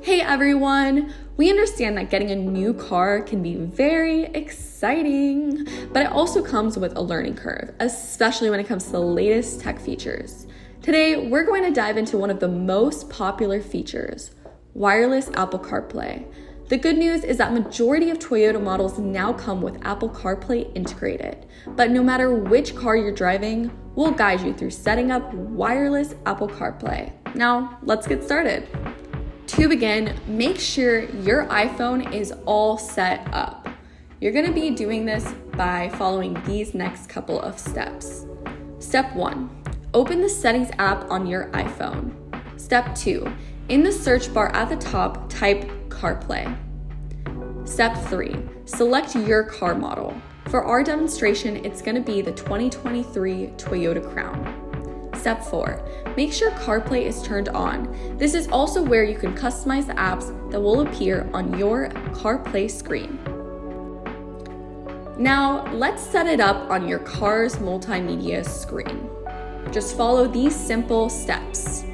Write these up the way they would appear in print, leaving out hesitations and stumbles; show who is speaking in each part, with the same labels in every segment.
Speaker 1: Hey everyone! We understand that getting a new car can be very exciting, but it also comes with a learning curve, especially when it comes to the latest tech features. Today, we're going to dive into one of the most popular features, wireless Apple CarPlay. The good news is that majority of Toyota models now come with Apple CarPlay integrated, but no matter which car you're driving, we'll guide you through setting up wireless Apple CarPlay. Now, let's get started. To begin, make sure your iPhone is all set up. You're going to be doing this by following these next couple of steps. Step 1, open the Settings app on your iPhone. Step 2, in the search bar at the top, type CarPlay. Step 3, select your car model. For our demonstration, it's going to be the 2023 Toyota Crown. Step 4, make sure CarPlay is turned on. This is also where you can customize the apps that will appear on your CarPlay screen. Now, let's set it up on your car's multimedia screen. Just follow these simple steps.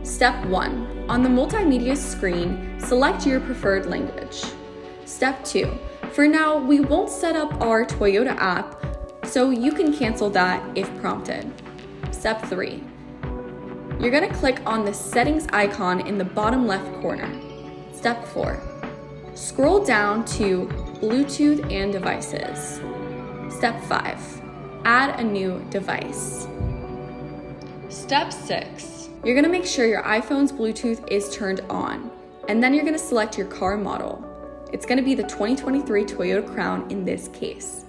Speaker 1: Step 1, on the multimedia screen, select your preferred language. Step 2, for now, we won't set up our Toyota app, so you can cancel that if prompted. Step 3, you're going to click on the settings icon in the bottom left corner. Step 4, scroll down to Bluetooth and devices. Step 5, add a new device. Step 6, you're going to make sure your iPhone's Bluetooth is turned on, and then you're going to select your car model. It's going to be the 2023 Toyota Crown in this case.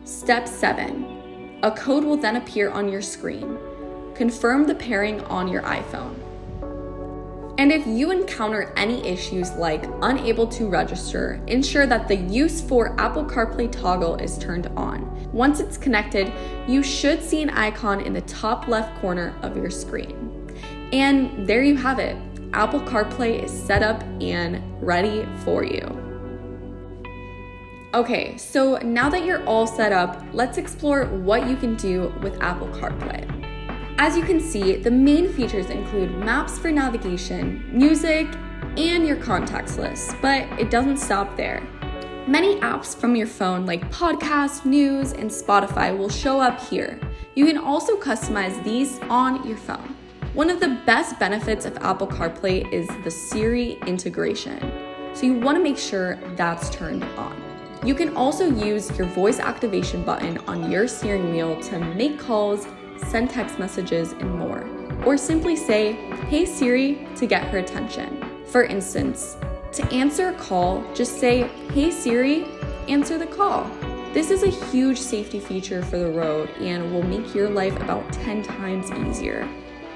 Speaker 1: Step 7, a code will then appear on your screen. Confirm the pairing on your iPhone. And if you encounter any issues like unable to register, ensure that the Use for Apple CarPlay toggle is turned on. Once it's connected, you should see an icon in the top left corner of your screen. And there you have it. Apple CarPlay is set up and ready for you. Okay, so now that you're all set up, let's explore what you can do with Apple CarPlay. As you can see, the main features include maps for navigation, music, and your contacts list, but it doesn't stop there. Many apps from your phone like podcasts, news, and Spotify will show up here. You can also customize these on your phone. One of the best benefits of Apple CarPlay is the Siri integration, so you want to make sure that's turned on. You can also use your voice activation button on your steering wheel to make calls, send text messages, and more. Or simply say, "Hey Siri," to get her attention. For instance, to answer a call, just say, "Hey Siri, answer the call." This is a huge safety feature for the road and will make your life about 10 times easier.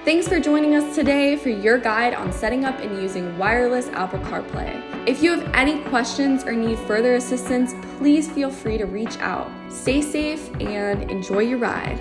Speaker 1: Thanks for joining us today for your guide on setting up and using wireless Apple CarPlay. If you have any questions or need further assistance, please feel free to reach out. Stay safe and enjoy your ride.